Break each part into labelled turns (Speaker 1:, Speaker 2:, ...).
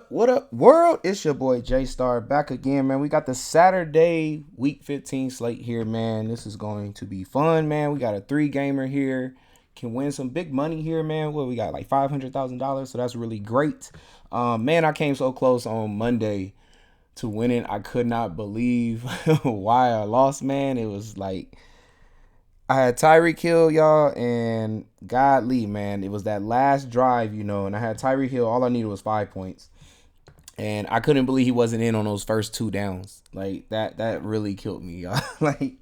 Speaker 1: What up, world? It's your boy J Star back again, man. We got the Saturday Week 15 slate here, man. This is going to be fun, man. We got a three gamer here. Can win some big money here, man. Well, we got like $500,000, so that's really great. Man, I came so close on Monday to winning. I could not believe why I lost, man. It was like I had Tyreek Hill, y'all, and godly, man. It was that last drive, and I had Tyreek Hill. All I needed was 5 points. And I couldn't believe he wasn't in on those first two downs. Like that really killed me, y'all. Like,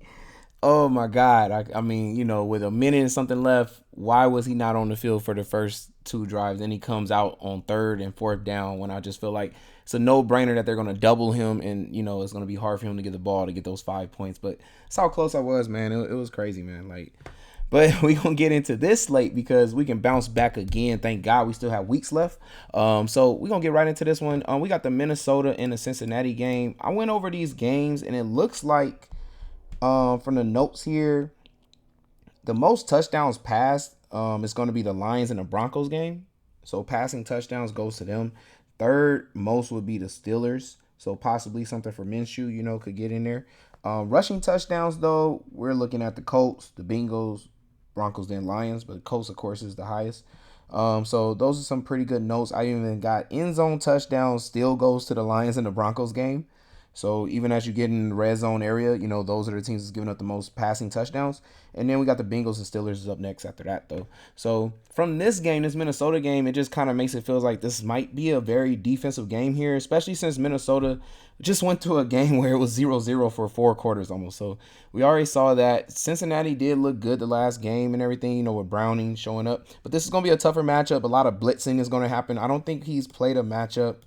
Speaker 1: oh my God. I mean, with a minute and something left, why was he not on the field for the first two drives? Then he comes out on third and fourth down when I just feel like it's a no-brainer that they're going to double him, and it's going to be hard for him to get the ball to get those 5 points. But that's how close I was, man. It was crazy, man. Like, but we gonna get into this late because we can bounce back again. Thank God we still have weeks left. So we gonna get right into this one. We got the Minnesota and the Cincinnati game. I went over these games and it looks like from the notes here, the most touchdowns passed is going to be the Lions and the Broncos game. So passing touchdowns goes to them. Third most would be the Steelers. So possibly something for Minshew, could get in there. Rushing touchdowns, though, we're looking at the Colts, the Bengals, Broncos, then Lions. But Colts, of course, is the highest. So those are some pretty good notes. I even got end zone touchdowns still goes to the Lions and the Broncos game. So even as you get in the red zone area, those are the teams that's giving up the most passing touchdowns. And then we got the Bengals and Steelers is up next after that, though. So from this game, this Minnesota game, it just kind of makes it feel like this might be a very defensive game here, especially since Minnesota just went to a game where it was 0-0 for 4 quarters almost. So we already saw that. Cincinnati did look good the last game and everything, with Browning showing up. But this is going to be a tougher matchup. A lot of blitzing is going to happen. I don't think he's played a matchup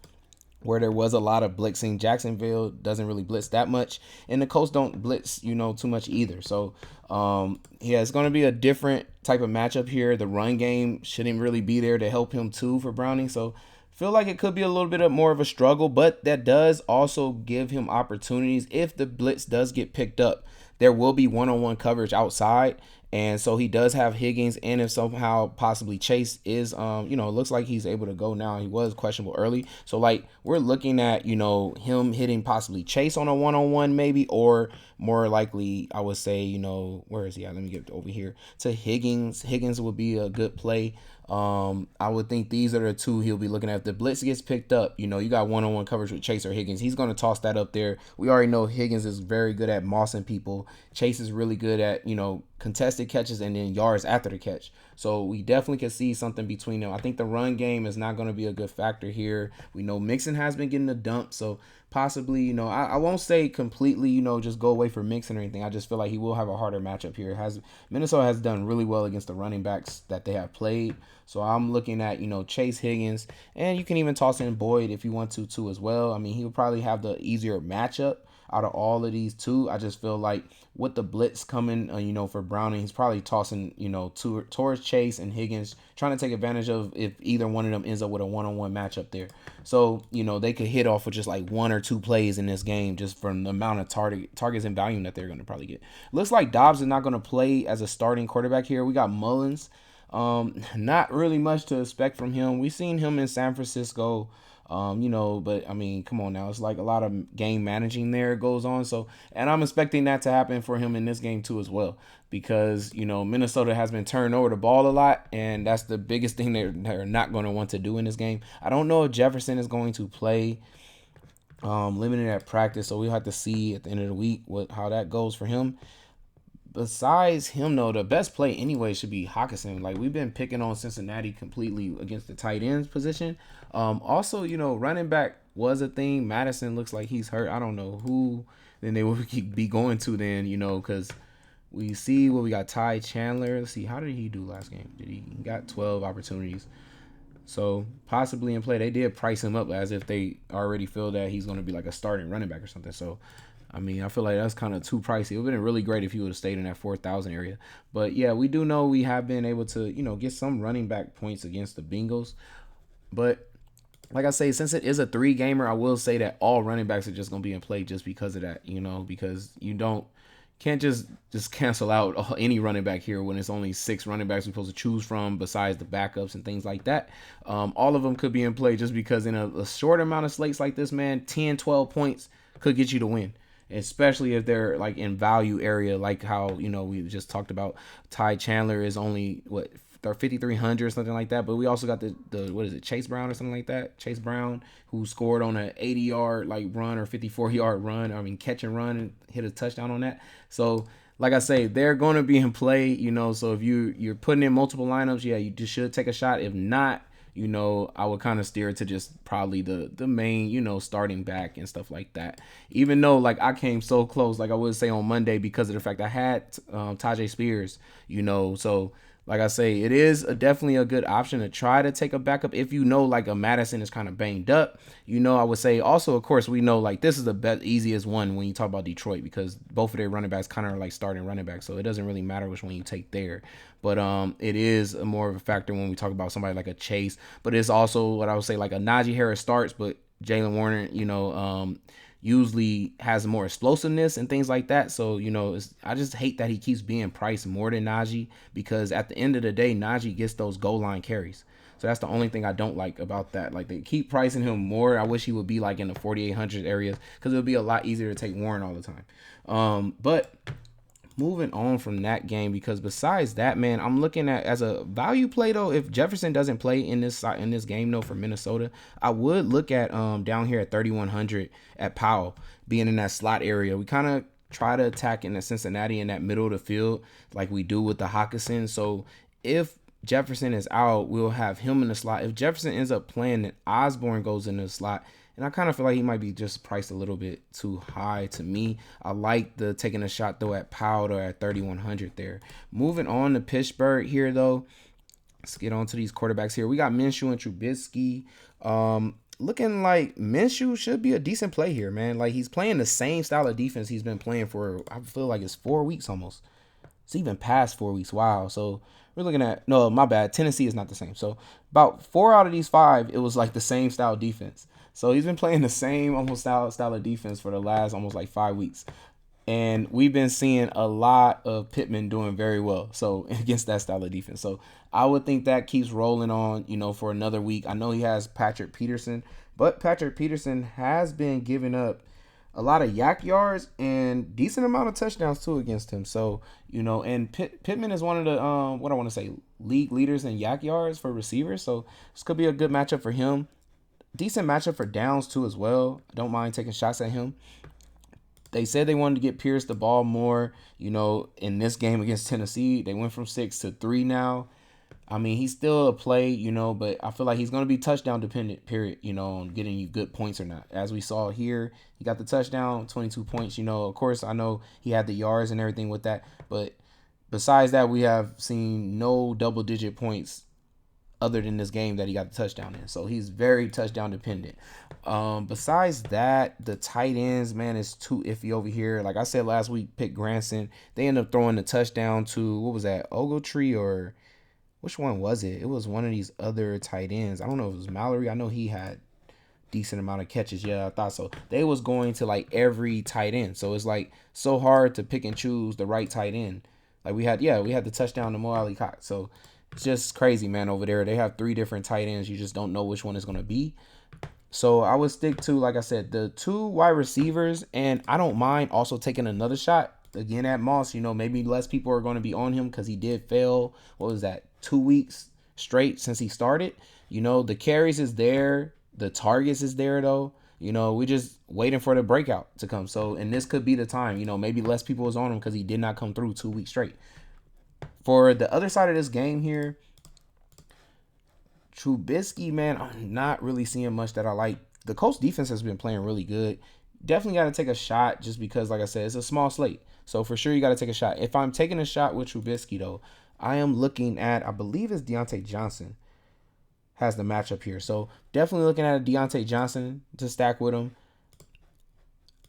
Speaker 1: where there was a lot of blitzing. Jacksonville doesn't really blitz that much, and the Colts don't blitz, too much either. So, yeah, it's going to be a different type of matchup here. The run game shouldn't really be there to help him too for Browning. So, feel like it could be a little bit more of a struggle, but that does also give him opportunities. If the blitz does get picked up, there will be one-on-one coverage outside. And so he does have Higgins, and if somehow possibly Chase is, it looks like he's able to go now. He was questionable early. So, like, we're looking at, him hitting possibly Chase on a one-on-one maybe, or more likely, I would say, where is he at? Let me get over here to Higgins. Higgins would be a good play. I would think these are the two he'll be looking at. If the blitz gets picked up, you got one-on-one coverage with Chase or Higgins. He's going to toss that up there. We already know Higgins is very good at mossing people. Chase is really good at, contested catches and then yards after the catch. So we definitely can see something between them. I think the run game is not going to be a good factor here. We know Mixon has been getting the dump, so possibly, I won't say completely, just go away for Mixon or anything. I just feel like he will have a harder matchup here. Minnesota has done really well against the running backs that they have played. So I'm looking at, Chase, Higgins, and you can even toss in Boyd if you want to too as well. I mean, he will probably have the easier matchup out of all of these two. I just feel like with the blitz coming, for Browning, he's probably tossing, towards Chase and Higgins, trying to take advantage of if either one of them ends up with a one-on-one matchup there. So, they could hit off with just like one or two plays in this game just from the amount of targets and volume that they're going to probably get. Looks like Dobbs is not going to play as a starting quarterback here. We got Mullins. Not really much to expect from him. We've seen him in San Francisco. But I mean, come on now. It's like a lot of game managing there goes on. So, and I'm expecting that to happen for him in this game too as well, because, Minnesota has been turning over the ball a lot, and that's the biggest thing they're not going to want to do in this game. I don't know if Jefferson is going to play limited at practice, so we'll have to see at the end of the week how that goes for him. Besides him, though, the best play anyway should be Hawkinson. Like, we've been picking on Cincinnati completely against the tight ends position. Also, running back was a thing. Madison looks like he's hurt. I don't know who then they would be going to then, because we see what we got. Ty Chandler. Let's see, how did he do last game? He got 12 opportunities. So possibly in play. They did price him up as if they already feel that he's going to be like a starting running back or something. So I mean, I feel like that's kind of too pricey. It would have been really great if he would have stayed in that 4,000 area. But yeah, we do know we have been able to, get some running back points against the Bengals. But like I say, since it is a three gamer, I will say that all running backs are just going to be in play just because of that, because you don't can't just cancel out any running back here when it's only 6 running backs we're supposed to choose from besides the backups and things like that. All of them could be in play just because in a short amount of slates like this, man, 10, 12 points could get you to win, especially if they're like in value area, like how we just talked about. Ty Chandler is only what 5,300 or something like that, but we also got the what is it, Chase Brown or something like that. Chase Brown, who scored on an 80-yard like run or 54-yard run. I mean, catch and run and hit a touchdown on that. So like I say, they're going to be in play. So if you're putting in multiple lineups, yeah, you just should take a shot. If not, I would kind of steer to just probably the main, starting back and stuff like that. Even though like I came so close, like I would say on Monday, because of the fact I had Tajay Spears, so like I say, it is definitely a good option to try to take a backup if like a Madison is kind of banged up. I would say also, of course, we know like this is the easiest one when you talk about Detroit because both of their running backs kind of are like starting running backs, so it doesn't really matter which one you take there. But it is more of a factor when we talk about somebody like a Chase. But it's also what I would say like a Najee Harris starts, but Jalen Warner, usually has more explosiveness and things like that. So, I just hate that he keeps being priced more than Najee because at the end of the day, Najee gets those goal line carries. So that's the only thing I don't like about that. Like they keep pricing him more. I wish he would be like in the 4,800 areas because it would be a lot easier to take Warren all the time. But moving on from that game, because besides that, man, I'm looking at as a value play though. If Jefferson doesn't play in this game though for Minnesota, I would look at down here at 3,100 at Powell being in that slot area. We kind of try to attack in the Cincinnati in that middle of the field like we do with the Hawkinson. So if Jefferson is out, we'll have him in the slot. If Jefferson ends up playing, then Osborne goes in the slot. And I kind of feel like he might be just priced a little bit too high to me. I like the taking a shot though at Powell or at 3,100 there. Moving on to Pittsburgh here though. Let's get on to these quarterbacks here. We got Minshew and Trubisky. Looking like Minshew should be a decent play here, man. Like he's playing the same style of defense he's been playing for, I feel like it's 4 weeks almost. It's even past 4 weeks. Wow. So we're looking at, no, my bad. Tennessee is not the same. So about 4 out of these 5, it was like the same style defense. So he's been playing the same almost style of defense for the last almost like 5 weeks. And we've been seeing a lot of Pittman doing very well. So against that style of defense. So I would think that keeps rolling on, for another week. I know he has Patrick Peterson, but Patrick Peterson has been giving up a lot of yak yards and decent amount of touchdowns too against him. So, and Pittman is one of the, what I want to say, league leaders in yak yards for receivers. So this could be a good matchup for him. Decent matchup for Downs too as well. I don't mind taking shots at him. They said they wanted to get Pierce the ball more, in this game against Tennessee. They went from 6 to 3 now. I mean, he's still a play, but I feel like he's going to be touchdown dependent, period, on getting you good points or not. As we saw here, he got the touchdown, 22 points. Of course, I know he had the yards and everything with that. But besides that, we have seen no double-digit points other than this game that he got the touchdown in. So he's very touchdown dependent. Besides that, the tight ends, man, is too iffy over here. Like I said last week, pick Granson. They ended up throwing the touchdown to, what was that, Ogletree or which one was it? It was one of these other tight ends. I don't know if it was Mallory. I know he had decent amount of catches. Yeah, I thought so. They was going to like every tight end. So it's like so hard to pick and choose the right tight end. Like we had the touchdown to Mo Alley Cox. So it's just crazy, man, over there. They have 3 different tight ends. You just don't know which one is going to be. So I would stick to, like I said, the 2 wide receivers. And I don't mind also taking another shot again at Moss. Maybe less people are going to be on him because he did fail. What was that? 2 weeks straight since he started. The carries is there. The targets is there, though. We just waiting for the breakout to come. So, and this could be the time. Maybe less people was on him because he did not come through 2 weeks straight. For the other side of this game here, Trubisky, man, I'm not really seeing much that I like. The Colts defense has been playing really good. Definitely got to take a shot just because, like I said, it's a small slate. So for sure, you got to take a shot. If I'm taking a shot with Trubisky, though, I am looking at, I believe it's Deontay Johnson has the matchup here. So definitely looking at a Deontay Johnson to stack with him.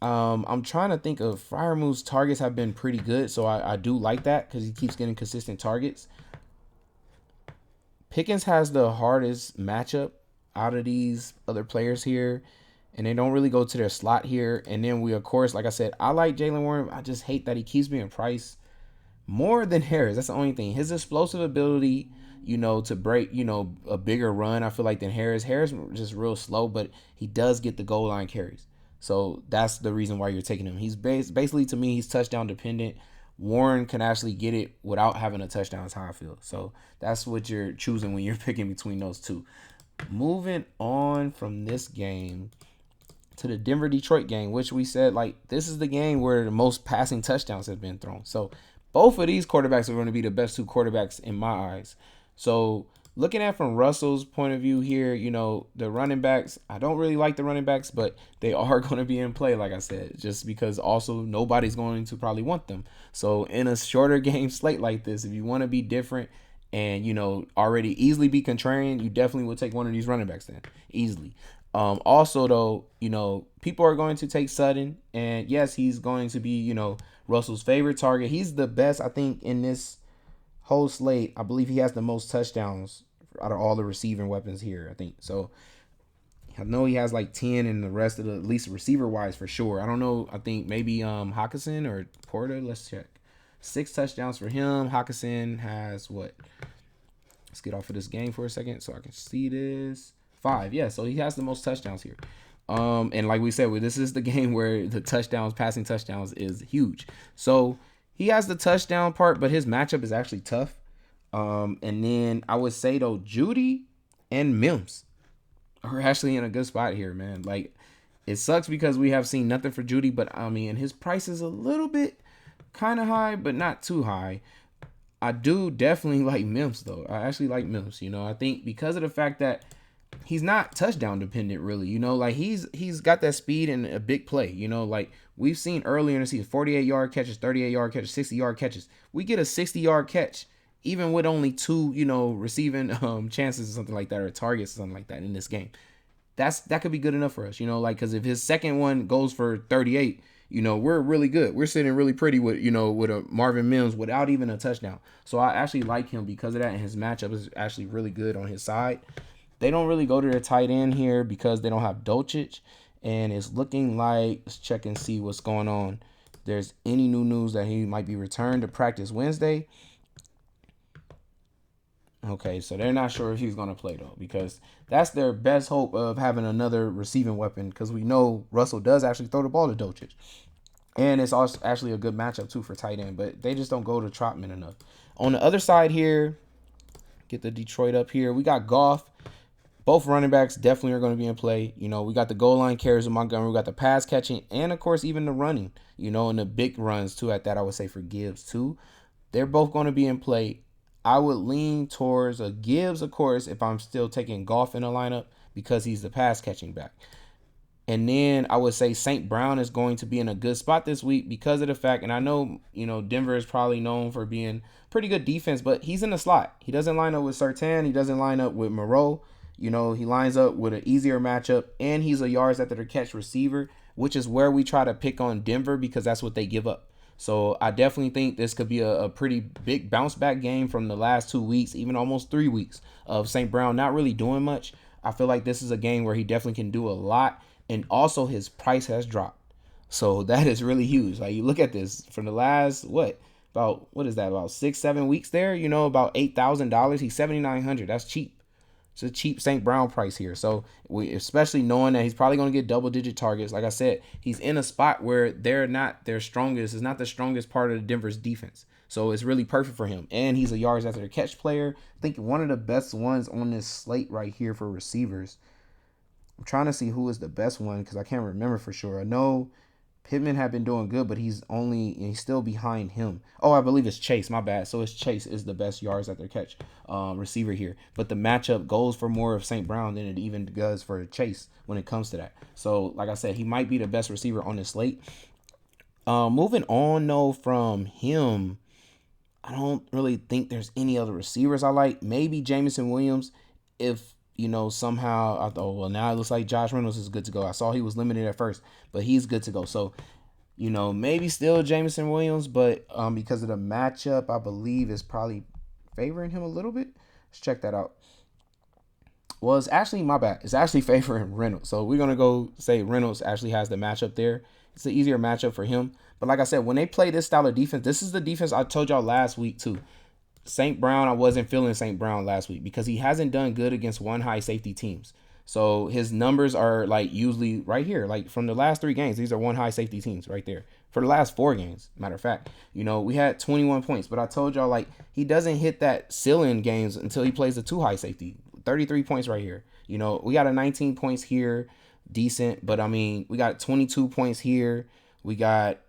Speaker 1: I'm trying to think of Freiermuth's targets have been pretty good, so I do like that because he keeps getting consistent targets. Pickens has the hardest matchup out of these other players here. and they don't really go to their slot here. And then we, of course, like I said, I like Jalen Warren. I just hate that he keeps being priced more than Harris. That's the only thing. His explosive ability, to break, a bigger run, I feel like, than Harris. Harris just real slow, but he does get the goal line carries. So that's the reason why you're taking him. He's basically, to me, he's touchdown dependent. Warren can actually get it without having a touchdown, is how I feel. So that's what you're choosing when you're picking between those two. Moving on from this game to the Denver Detroit game, which we said, like, this is the game where the most passing touchdowns have been thrown. So both of these quarterbacks are going to be the best two quarterbacks in my eyes. So looking at from Russell's point of view here, the running backs, I don't really like the running backs, but they are going to be in play, like I said, just because also nobody's going to probably want them. So in a shorter game slate like this, if you want to be different and, already easily be contrarian, you definitely would take one of these running backs then, easily. Also, though, people are going to take Sutton, and yes, he's going to be, Russell's favorite target. He's the best, I think, in this whole slate. I believe he has the most touchdowns out of all the receiving weapons here, I think. So I know he has like 10, and the rest of the, at least receiver wise, for sure. I don't know. I think maybe Hawkinson or Porter. Let's check. 6 touchdowns for him. Hawkinson has what? Let's get off of this game for a second so I can see this. 5. Yeah, so he has the most touchdowns here. And like we said, this is the game where the passing touchdowns is huge. So he has the touchdown part, but his matchup is actually tough. And then I would say, though, Judy and Mims are actually in a good spot here, man. Like, it sucks because we have seen nothing for Judy, but I mean, his price is a little bit kind of high, but not too high. I do definitely like Mims, though. I actually like Mims. I think because of the fact that he's not touchdown dependent, really. Like he's got that speed and a big play. Like we've seen earlier in the season, 48-yard catches, 38-yard catches, 60-yard catches. We get a 60-yard catch even with only 2, receiving chances or something like that, or targets or something like that in this game. That could be good enough for us. Like, because if his second one goes for 38, we're really good. We're sitting really pretty with a Marvin Mims without even a touchdown. So I actually like him because of that, and his matchup is actually really good on his side. They don't really go to their tight end here because they don't have Dolchich, and it's looking like, let's check and see what's going on. There's any new news that he might be returned to practice Wednesday. Okay, so they're not sure if he's going to play, though, because that's their best hope of having another receiving weapon, because we know Russell does actually throw the ball to Dolchich. And it's also actually a good matchup, too, for tight end, but they just don't go to Trotman enough. On the other side here, get the Detroit up here, we got Goff. Both running backs definitely are going to be in play. We got the goal line carries with Montgomery. We got the pass catching, and, of course, even the running, and the big runs, too, at that, I would say, for Gibbs, too. They're both going to be in play. I would lean towards a Gibbs, of course, if I'm still taking Goff in the lineup, because he's the pass catching back. And then I would say St. Brown is going to be in a good spot this week because of the fact, and I know, Denver is probably known for being pretty good defense, but he's in the slot. He doesn't line up with Surtain. He doesn't line up with Moreau. He lines up with an easier matchup, and he's a yards after the catch receiver, which is where we try to pick on Denver because that's what they give up. So I definitely think this could be a pretty big bounce back game from the last 2 weeks, even almost 3 weeks of St. Brown not really doing much. I feel like this is a game where he definitely can do a lot. And also his price has dropped. So that is really huge. Like, you look at this from the last, about 6-7 weeks there, about $8,000. He's $7,900. That's cheap. It's a cheap St. Brown price here. So we, especially knowing that he's probably going to get double-digit targets. Like I said, he's in a spot where they're not their strongest. It's not the strongest part of Denver's defense. So it's really perfect for him. And he's a yards after the catch player. I think one of the best ones on this slate right here for receivers. I'm trying to see who is the best one because I can't remember for sure. I know Pittman had been doing good, but he's still behind him. Oh, I believe it's Chase. My bad. So it's Chase is the best yards after catch receiver here. But the matchup goes for more of St. Brown than it even does for Chase when it comes to that. So, like I said, he might be the best receiver on this slate. Moving on, though, from him, I don't really think there's any other receivers I like. Maybe Jameson Williams if somehow I thought, well, now it looks like Josh Reynolds is good to go. I saw he was limited at first, but he's good to go. So, maybe still Jameson Williams, but because of the matchup, I believe is probably favoring him a little bit. Let's check that out. Well, it's actually my bad. It's actually favoring Reynolds. So we're gonna go say Reynolds actually has the matchup there. It's an easier matchup for him. But like I said, when they play this style of defense, this is the defense I told y'all last week too. St. Brown, I wasn't feeling St. Brown last week because he hasn't done good against one high safety teams. So his numbers are like usually right here, like from the last 3 games. These are one high safety teams right there. For the last 4 games, matter of fact, we had 21 points, but I told y'all like he doesn't hit that ceiling games until he plays the 2 high safety. 33 points right here. We got a 19 points here, decent, but I mean we got 22 points here. We got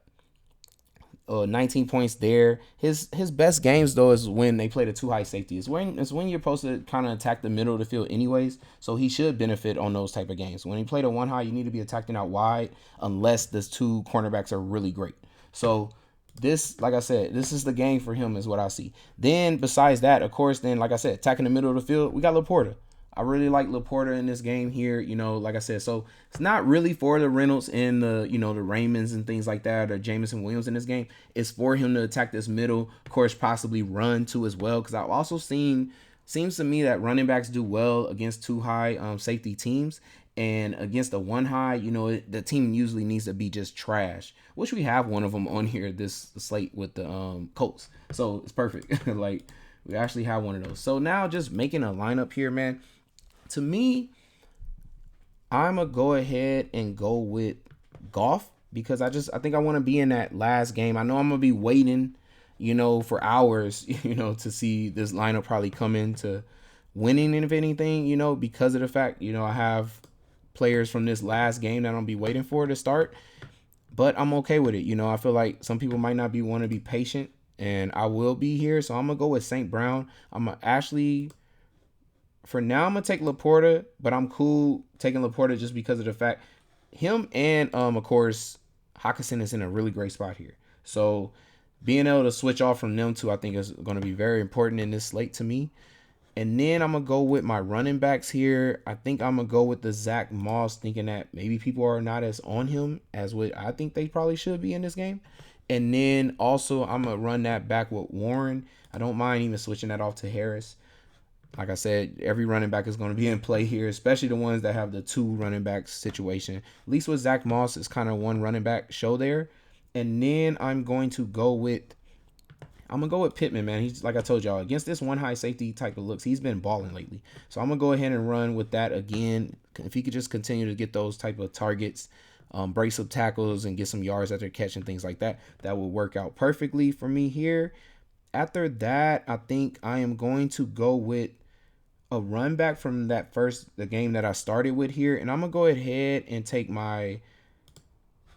Speaker 1: 19 points there. His best games though is when they play the 2 high safety. It's when you're supposed to kind of attack the middle of the field anyways. So he should benefit on those type of games. When he played a 1 high, you need to be attacking out wide unless the 2 cornerbacks are really great. So this, like I said, this is the game for him is what I see. Then besides that, of course, then like I said, attacking the middle of the field, we got Laporta. I really like Laporta in this game here, like I said. So it's not really for the Reynolds and the Raymonds and things like that or Jameson Williams in this game. It's for him to attack this middle, of course, possibly run too as well. Because I've also seems to me that running backs do well against 2 high safety teams. And against the 1 high, the team usually needs to be just trash, which we have one of them on here, this slate with the Colts. So it's perfect. Like we actually have one of those. So now just making a lineup here, man. To me, I'm going to go ahead and go with Goff because I think I want to be in that last game. I know I'm going to be waiting, for hours, to see this lineup probably come into winning, if anything, because of the fact, I have players from this last game that I'm going to be waiting for to start. But I'm okay with it. I feel like some people might not want to be patient, and I will be here. So I'm going to go with St. Brown. I'm going to actually... For now, I'm going to take Laporta, but I'm cool taking Laporta just because of the fact him and, of course, Hawkinson is in a really great spot here. So being able to switch off from them two, I think is going to be very important in this slate to me. And then I'm going to go with my running backs here. I think I'm going to go with the Zach Moss, thinking that maybe people are not as on him as what I think they probably should be in this game. And then also I'm going to run that back with Warren. I don't mind even switching that off to Harris. Like I said, every running back is going to be in play here, especially the ones that have the 2 running backs situation. At least with Zach Moss, it's kind of one running back show there. And then I'm going to go with Pittman, man. He's, like I told y'all, against this 1 high safety type of looks, he's been balling lately. So I'm going to go ahead and run with that again. If he could just continue to get those type of targets, break some tackles and get some yards after catch and things like that, that would work out perfectly for me here. After that, I think I am going to go with a run back from the game that I started with here. And I'm going to go ahead and take my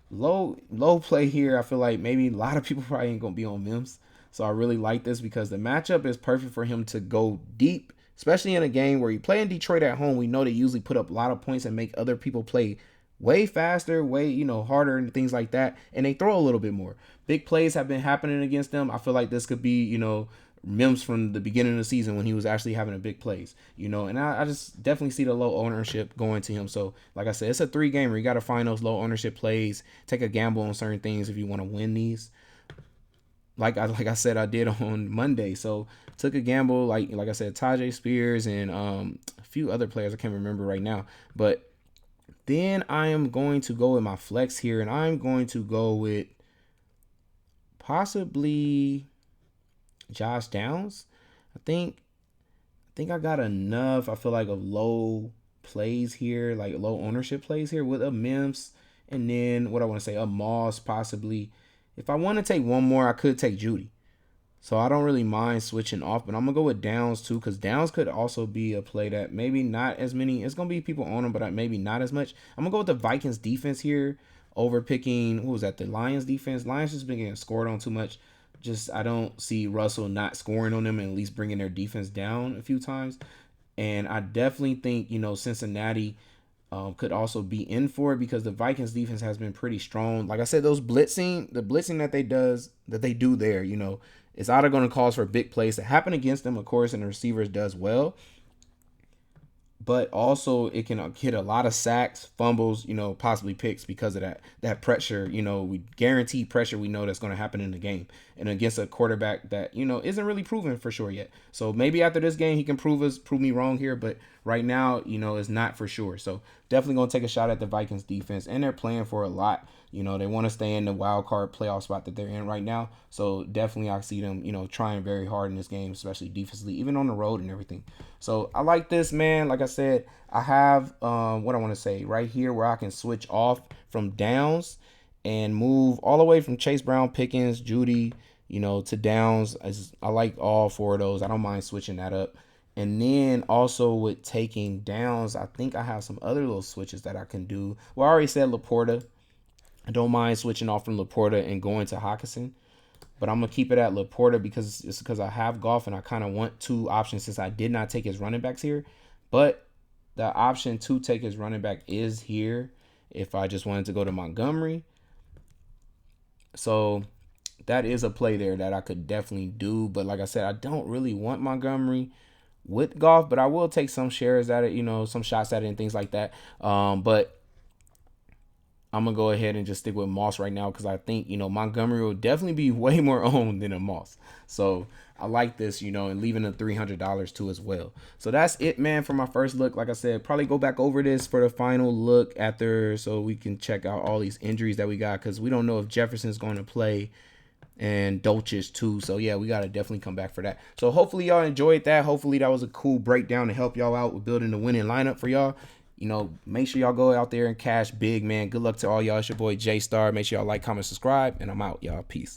Speaker 1: low play here. I feel like maybe a lot of people probably ain't going to be on Mims. So I really like this because the matchup is perfect for him to go deep, especially in a game where you play in Detroit at home. We know they usually put up a lot of points and make other people play way faster, way, harder and things like that. And they throw a little bit more. Big plays have been happening against them. I feel like this could be, Mims from the beginning of the season when he was actually having a big plays, and I just definitely see the low ownership going to him. So like I said, it's a 3-gamer. You got to find those low ownership plays, take a gamble on certain things if you want to win these. Like I said, I did on Monday. So took a gamble, like I said, Tajay Spears and a few other players I can't remember right now. But then I am going to go with my flex here, and I'm going to go with possibly Josh Downs. I think I got enough. I feel like of low plays here, like low ownership plays here with a Mims, and then what I want to say, a Moss possibly. If I want to take one more, I could take Judy. So I don't really mind switching off, but I'm gonna go with Downs too, because Downs could also be a play that maybe not as many. It's gonna be people on him, but maybe not as much. I'm gonna go with the Vikings defense here over picking. Who was that? The Lions defense. Lions just been getting scored on too much. I don't see Russell not scoring on them and at least bringing their defense down a few times. And I definitely think, Cincinnati could also be in for it because the Vikings defense has been pretty strong. Like I said, the blitzing that they do there, it's either going to cause for big plays that happen against them, of course, and the receivers does well. But also it can hit a lot of sacks, fumbles, possibly picks because of that pressure. We guarantee pressure. We know that's going to happen in the game and against a quarterback that isn't really proven for sure yet. So maybe after this game he can prove me wrong here. But right now, is not for sure. So definitely gonna take a shot at the Vikings defense, and they're playing for a lot. They want to stay in the wild card playoff spot that they're in right now. So definitely I see them, trying very hard in this game, especially defensively, even on the road and everything. So I like this, man. Like I said, I have what I want to say right here where I can switch off from downs and move all the way from Chase Brown, Pickens, Judy, to downs. I like all four of those. I don't mind switching that up. And then also with taking downs, I think I have some other little switches that I can do. Well, I already said Laporta. I don't mind switching off from Laporta and going to Hockenson. But I'm going to keep it at Laporta because I have Goff and I kind of want two options since I did not take his running backs here. But the option to take his running back is here if I just wanted to go to Montgomery. So that is a play there that I could definitely do. But like I said, I don't really want Montgomery with Goff, but I will take some shares at it, some shots at it and things like that. But I'm going to go ahead and just stick with Moss right now because I think, Montgomery will definitely be way more owned than a Moss. So I like this, and leaving the $300 too as well. So that's it, man, for my first look. Like I said, probably go back over this for the final look after so we can check out all these injuries that we got because we don't know if Jefferson's going to play and Dolchich too. So yeah, we got to definitely come back for that. So hopefully y'all enjoyed that. Hopefully that was a cool breakdown to help y'all out with building the winning lineup for y'all. Make sure y'all go out there and cash big, man. Good luck to all y'all. It's your boy J Star. Make sure y'all like, comment, subscribe, and I'm out, y'all. Peace.